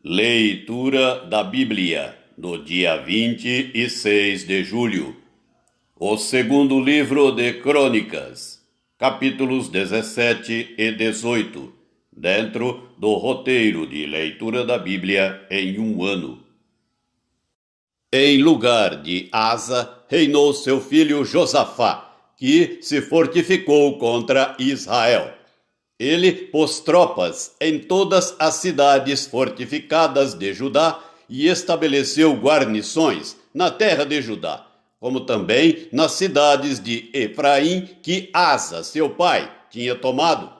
Leitura da Bíblia, no dia 26 de julho. O segundo livro de Crônicas, capítulos 17 e 18, dentro do roteiro de leitura da Bíblia em um ano. Em lugar de Asa, reinou seu filho Josafá, que se fortificou contra Israel. Ele pôs tropas em todas as cidades fortificadas de Judá e estabeleceu guarnições na terra de Judá, como também nas cidades de Efraim que Asa, seu pai, tinha tomado.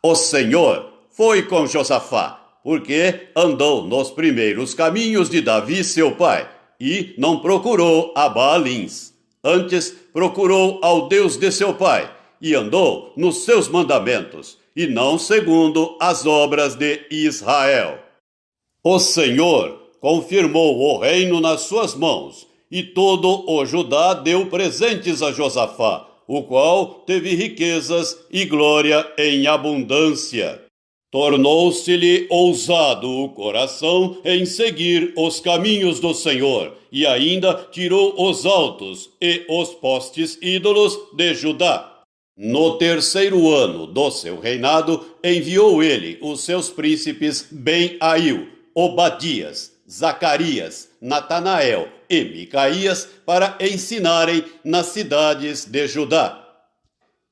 O Senhor foi com Josafá, porque andou nos primeiros caminhos de Davi, seu pai, e não procurou a Baalins. Antes procurou ao Deus de seu pai, e andou nos seus mandamentos, e não segundo as obras de Israel. O Senhor confirmou o reino nas suas mãos, e todo o Judá deu presentes a Josafá, o qual teve riquezas e glória em abundância. Tornou-se-lhe ousado o coração em seguir os caminhos do Senhor, e ainda tirou os altos e os postes ídolos de Judá. No terceiro ano do seu reinado, enviou ele os seus príncipes Ben-Ail, Obadias, Zacarias, Natanael e Micaías para ensinarem nas cidades de Judá.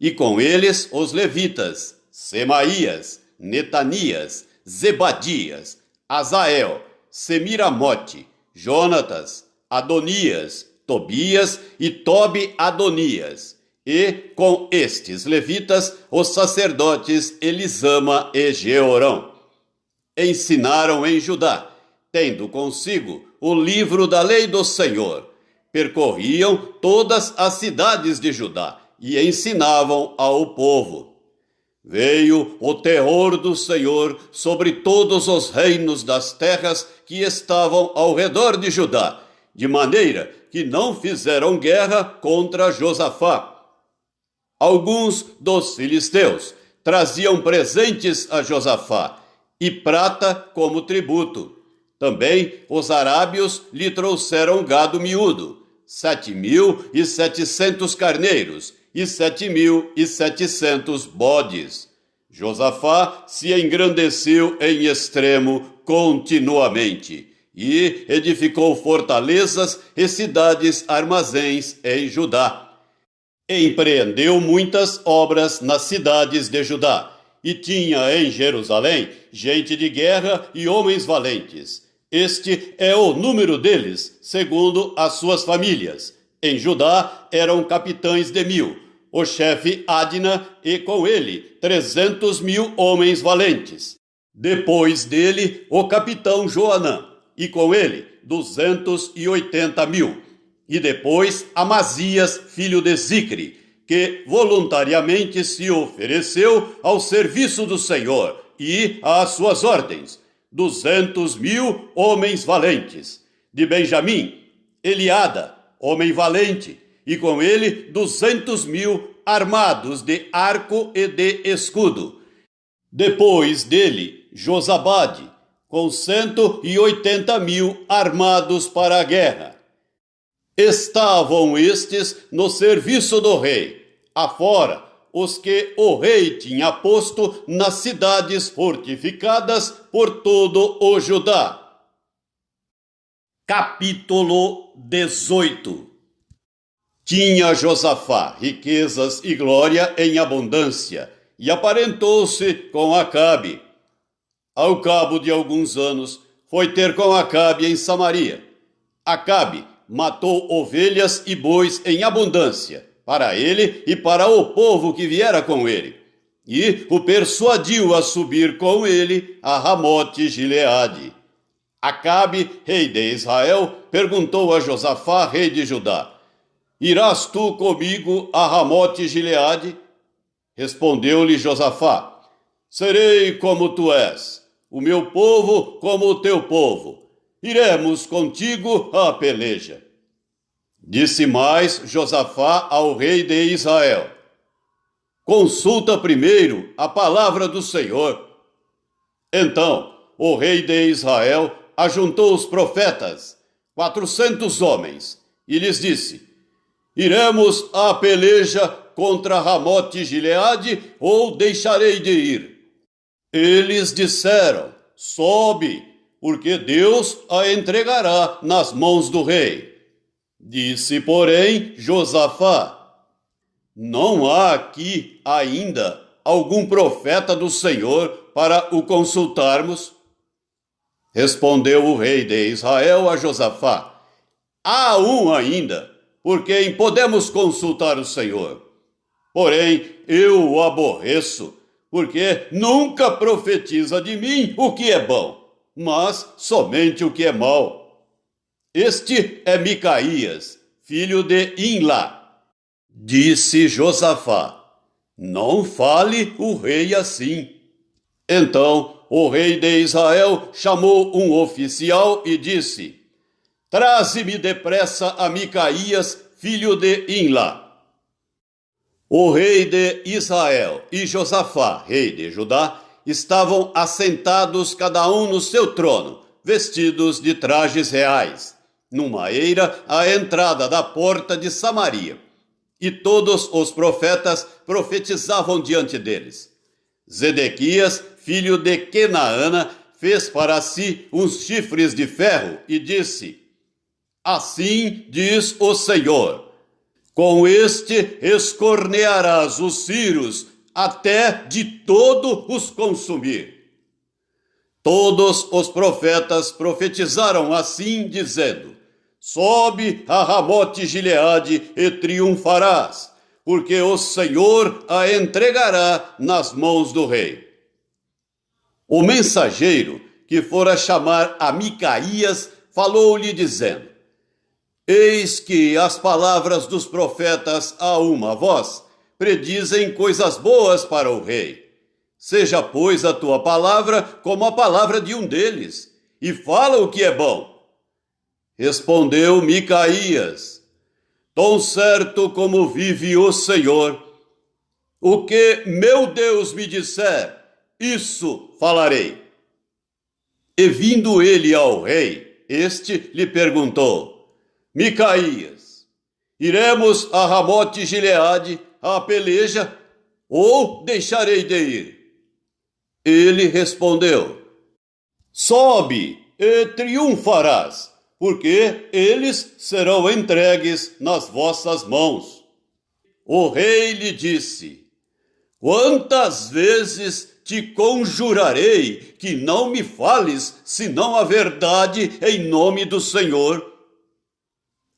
E com eles os levitas, Semaías, Netanias, Zebadias, Azael, Semiramote, Jonatas, Adonias, Tobias e Tobi-Adonias. E com estes levitas, os sacerdotes Elisama e Jeorão. Ensinaram em Judá, tendo consigo o livro da lei do Senhor. Percorriam todas as cidades de Judá e ensinavam ao povo. Veio o terror do Senhor sobre todos os reinos das terras que estavam ao redor de Judá, de maneira que não fizeram guerra contra Josafá. Alguns dos filisteus traziam presentes a Josafá, e prata como tributo. Também os arábios lhe trouxeram gado miúdo, 7.700 carneiros e 7.700 bodes. Josafá se engrandeceu em extremo continuamente, e edificou fortalezas e cidades armazéns em Judá. Empreendeu muitas obras nas cidades de Judá, e tinha em Jerusalém gente de guerra e homens valentes. Este é o número deles, segundo as suas famílias. Em Judá eram capitães de 1.000, o chefe Adna e com ele 300.000 homens valentes. Depois dele o capitão Joanã, e com ele 280.000. E depois Amazias, filho de Zicri, que voluntariamente se ofereceu ao serviço do Senhor e às suas ordens, 200.000 homens valentes. De Benjamim, Eliada, homem valente, e com ele 200.000 armados de arco e de escudo. Depois dele, Josabade, com 180.000 armados para a guerra. Estavam estes no serviço do rei, afora os que o rei tinha posto nas cidades fortificadas por todo o Judá. Capítulo 18. Tinha Josafá riquezas e glória em abundância, e aparentou-se com Acabe. Ao cabo de alguns anos, foi ter com Acabe em Samaria. Acabe matou ovelhas e bois em abundância, para ele e para o povo que viera com ele, e o persuadiu a subir com ele a Ramote-Gileade. Acabe, rei de Israel, perguntou a Josafá, rei de Judá: Irás tu comigo a Ramote-Gileade? Respondeu-lhe Josafá: Serei como tu és, o meu povo como o teu povo. Iremos contigo à peleja. Disse mais Josafá ao rei de Israel: Consulta primeiro a palavra do Senhor. Então o rei de Israel ajuntou os profetas, 400 homens, e lhes disse: iremos à peleja contra Ramote Gileade, ou deixarei de ir? Eles disseram: sobe, porque Deus a entregará nas mãos do rei. Disse, porém, Josafá: não há aqui ainda algum profeta do Senhor para o consultarmos? Respondeu o rei de Israel a Josafá: há um ainda, por quem podemos consultar o Senhor. Porém, eu o aborreço, porque nunca profetiza de mim o que é bom, mas somente o que é mau. Este é Micaías, filho de Imlá. Disse Josafá: não fale o rei assim. Então o rei de Israel chamou um oficial e disse: traze-me depressa a Micaías, filho de Imlá. O rei de Israel e Josafá, rei de Judá, estavam assentados cada um no seu trono, vestidos de trajes reais, numa eira à entrada da porta de Samaria. E todos os profetas profetizavam diante deles. Zedequias, filho de Kenaana, fez para si uns chifres de ferro e disse: assim diz o Senhor: com este escornearás os círios, até de todo os consumir. Todos os profetas profetizaram assim, dizendo: sobe a Ramote Gileade e triunfarás, porque o Senhor a entregará nas mãos do rei. O mensageiro, que fora chamar a Micaías, falou-lhe dizendo: eis que as palavras dos profetas a uma voz predizem coisas boas para o rei. Seja, pois, a tua palavra como a palavra de um deles, e fala o que é bom. Respondeu Micaías: tão certo como vive o Senhor, o que meu Deus me disser, isso falarei. E vindo ele ao rei, este lhe perguntou: Micaías, iremos a Ramote Gileade à peleja, ou deixarei de ir? Ele respondeu: sobe e triunfarás, porque eles serão entregues nas vossas mãos. O rei lhe disse: quantas vezes te conjurarei que não me fales, senão a verdade em nome do Senhor?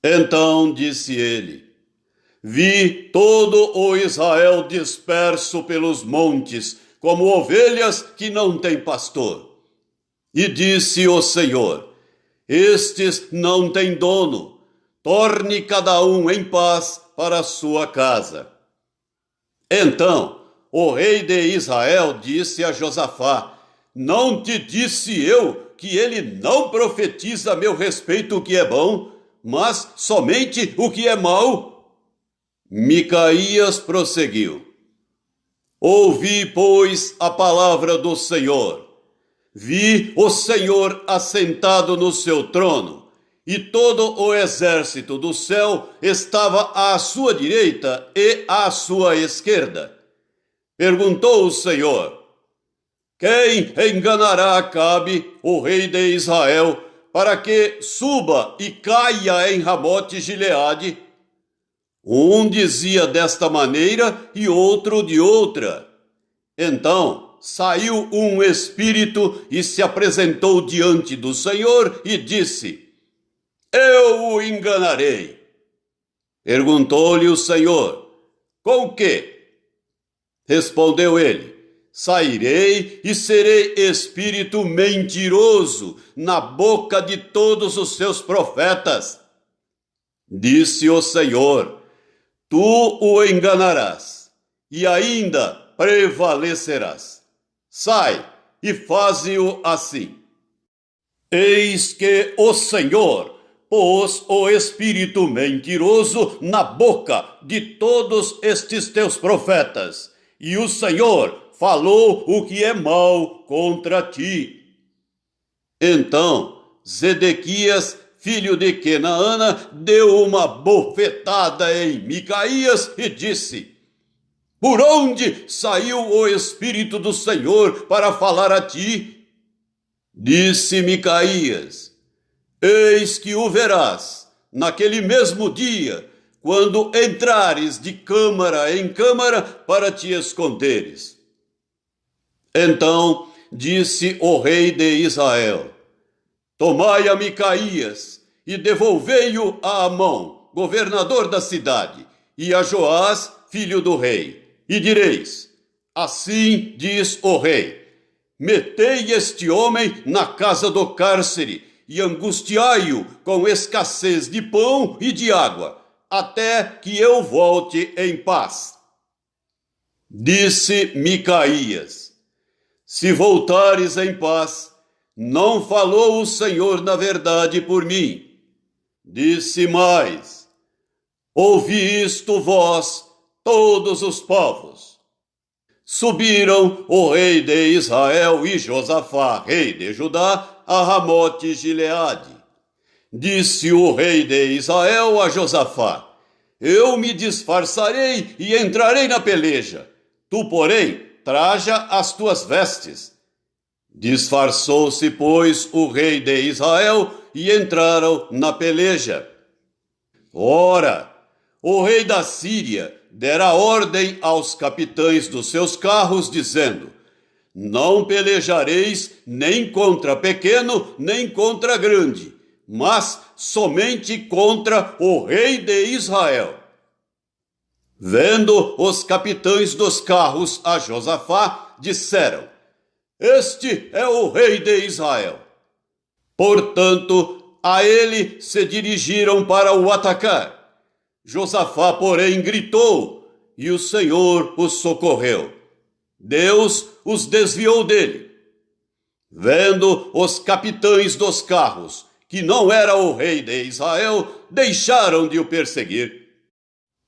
Então disse ele: vi todo o Israel disperso pelos montes, como ovelhas que não têm pastor. E disse o Senhor: estes não têm dono, torne cada um em paz para a sua casa. Então o rei de Israel disse a Josafá: não te disse eu que ele não profetiza a meu respeito o que é bom, mas somente o que é mau? Micaías prosseguiu: ouvi, pois, a palavra do Senhor. Vi o Senhor assentado no seu trono, e todo o exército do céu estava à sua direita e à sua esquerda. Perguntou o Senhor: quem enganará Acabe, o rei de Israel, para que suba e caia em Ramote Gileade? Um dizia desta maneira e outro de outra. Então saiu um espírito e se apresentou diante do Senhor e disse: eu o enganarei. Perguntou-lhe o Senhor: com que? Respondeu ele: sairei e serei espírito mentiroso na boca de todos os seus profetas. Disse o Senhor: tu o enganarás, e ainda prevalecerás. Sai e faze-o assim. Eis que o Senhor pôs o espírito mentiroso na boca de todos estes teus profetas, e o Senhor falou o que é mal contra ti. Então Zedequias, filho de Quenaana, deu uma bofetada em Micaías e disse: Por onde saiu o Espírito do Senhor para falar a ti? Disse Micaías: Eis que o verás naquele mesmo dia, quando entrares de câmara em câmara para te esconderes. Então disse o rei de Israel: Tomai a Micaías e devolvei-o a Amon, governador da cidade, e a Joás, filho do rei. E direis: Assim diz o rei: Metei este homem na casa do cárcere e angustiai-o com escassez de pão e de água, até que eu volte em paz. Disse Micaías: Se voltares em paz, não falou o Senhor na verdade por mim. Disse mais: Ouvi isto vós, todos os povos. Subiram o rei de Israel e Josafá, rei de Judá, a Ramote Gileade. Disse o rei de Israel a Josafá: Eu me disfarçarei e entrarei na peleja. Tu, porém, traja as tuas vestes. Disfarçou-se, pois, o rei de Israel e entraram na peleja. Ora, o rei da Síria dera ordem aos capitães dos seus carros, dizendo: Não pelejareis nem contra pequeno, nem contra grande, mas somente contra o rei de Israel. Vendo os capitães dos carros a Josafá, disseram: Este é o rei de Israel. Portanto, a ele se dirigiram para o atacar. Josafá, porém, gritou, e o Senhor os socorreu. Deus os desviou dele. Vendo os capitães dos carros que não era o rei de Israel, deixaram de o perseguir.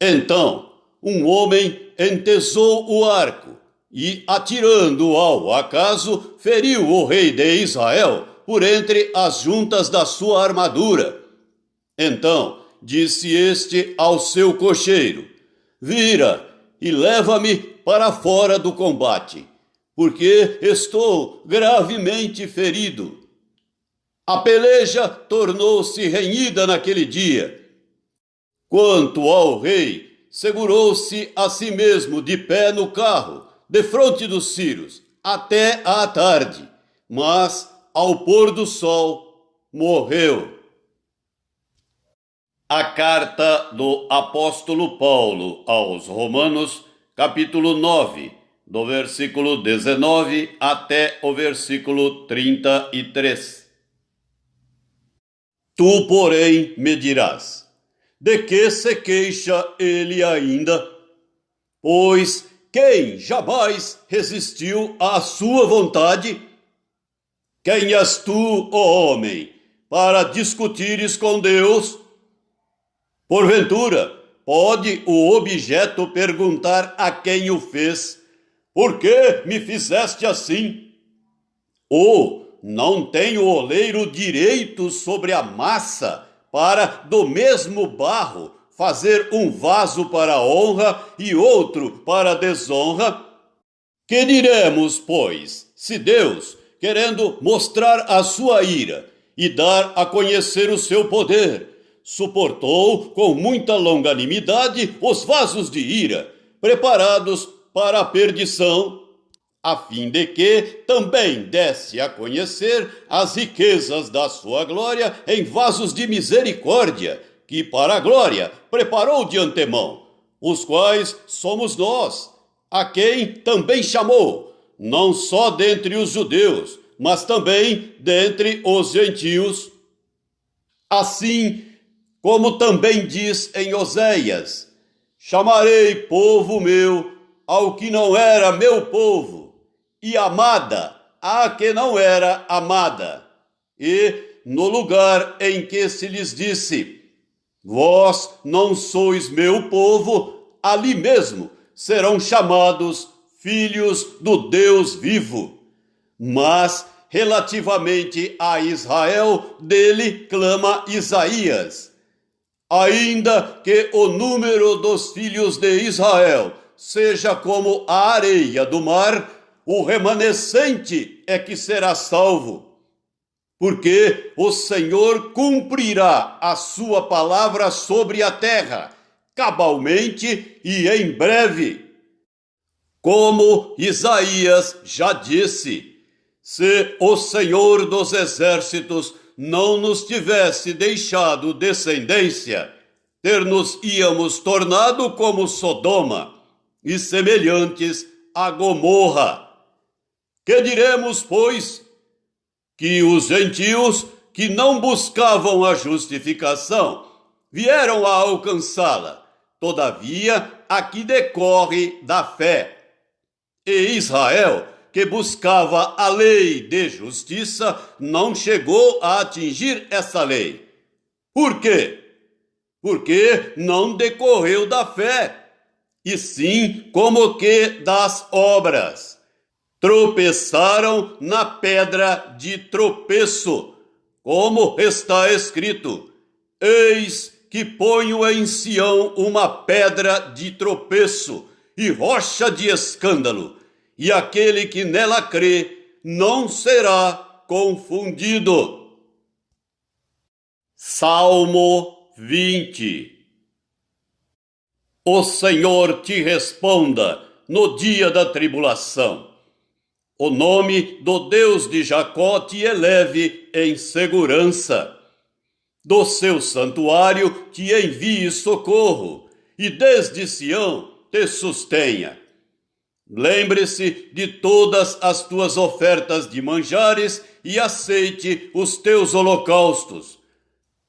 Então, um homem entesou o arco e, atirando ao acaso, feriu o rei de Israel por entre as juntas da sua armadura. Então disse este ao seu cocheiro: Vira e leva-me para fora do combate, porque estou gravemente ferido. A peleja tornou-se renhida naquele dia. Quanto ao rei, segurou-se a si mesmo de pé no carro, defronte dos sírios, até à tarde, mas ao pôr do sol morreu. A carta do apóstolo Paulo aos Romanos, capítulo 9, do versículo 19 até o versículo 33. Tu, porém, me dirás: de que se queixa ele ainda? Pois quem jamais resistiu à sua vontade? Quem és tu, ó homem, para discutires com Deus? Porventura, pode o objeto perguntar a quem o fez: Por que me fizeste assim? Ou não tem o oleiro direito sobre a massa para do mesmo barro fazer um vaso para a honra e outro para a desonra? Que diremos, pois, se Deus, querendo mostrar a sua ira e dar a conhecer o seu poder, suportou com muita longanimidade os vasos de ira, preparados para a perdição, a fim de que também desse a conhecer as riquezas da sua glória em vasos de misericórdia, que para a glória preparou de antemão, os quais somos nós, a quem também chamou, não só dentre os judeus, mas também dentre os gentios. Assim, como também diz em Oséias: Chamarei povo meu ao que não era meu povo, e amada a que não era amada. E no lugar em que se lhes disse: Vós não sois meu povo, ali mesmo serão chamados filhos do Deus vivo. Mas relativamente a Israel, dele clama Isaías: ainda que o número dos filhos de Israel seja como a areia do mar, o remanescente é que será salvo. Porque o Senhor cumprirá a sua palavra sobre a terra, cabalmente e em breve. Como Isaías já disse: se o Senhor dos exércitos não nos tivesse deixado descendência, ter-nos-íamos tornado como Sodoma e semelhantes a Gomorra. Que diremos, pois? Que os gentios que não buscavam a justificação vieram a alcançá-la. Todavia, aqui decorre da fé. E Israel, que buscava a lei de justiça, não chegou a atingir essa lei. Por quê? Porque não decorreu da fé, e sim como que das obras. Tropeçaram na pedra de tropeço, como está escrito: eis que ponho em Sião uma pedra de tropeço e rocha de escândalo, e aquele que nela crê não será confundido. Salmo 20. O Senhor te responda no dia da tribulação. O nome do Deus de Jacó te eleve em segurança. Do seu santuário te envie socorro, e desde Sião te sustenha. Lembre-se de todas as tuas ofertas de manjares e aceite os teus holocaustos.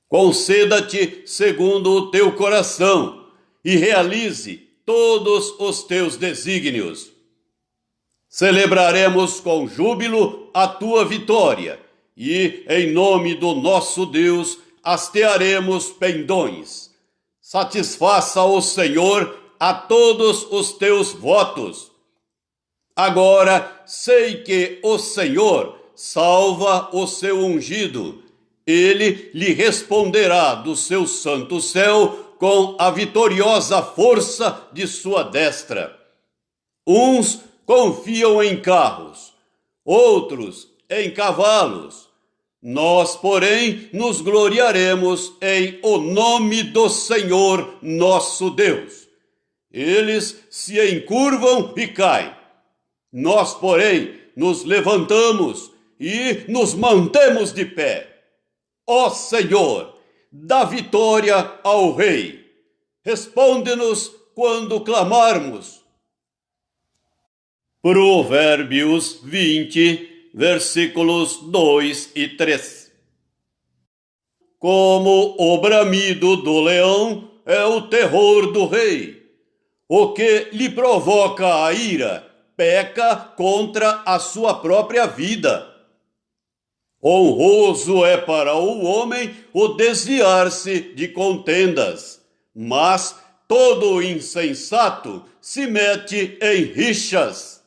Conceda-te segundo o teu coração e realize todos os teus desígnios. Celebraremos com júbilo a tua vitória e, em nome do nosso Deus, hastearemos pendões. Satisfaça o Senhor a todos os teus votos. Agora sei que o Senhor salva o seu ungido. Ele lhe responderá do seu santo céu com a vitoriosa força de sua destra. Uns confiam em carros, outros em cavalos. Nós, porém, nos gloriaremos em o nome do Senhor nosso Deus. Eles se encurvam e caem. Nós, porém, nos levantamos e nos mantemos de pé. Ó Senhor, dá vitória ao Rei. Responde-nos quando clamarmos. Provérbios 20, versículos 2 e 3. Como o bramido do leão é o terror do rei. O que lhe provoca a ira peca contra a sua própria vida. Honroso é para o homem o desviar-se de contendas, mas todo insensato se mete em rixas.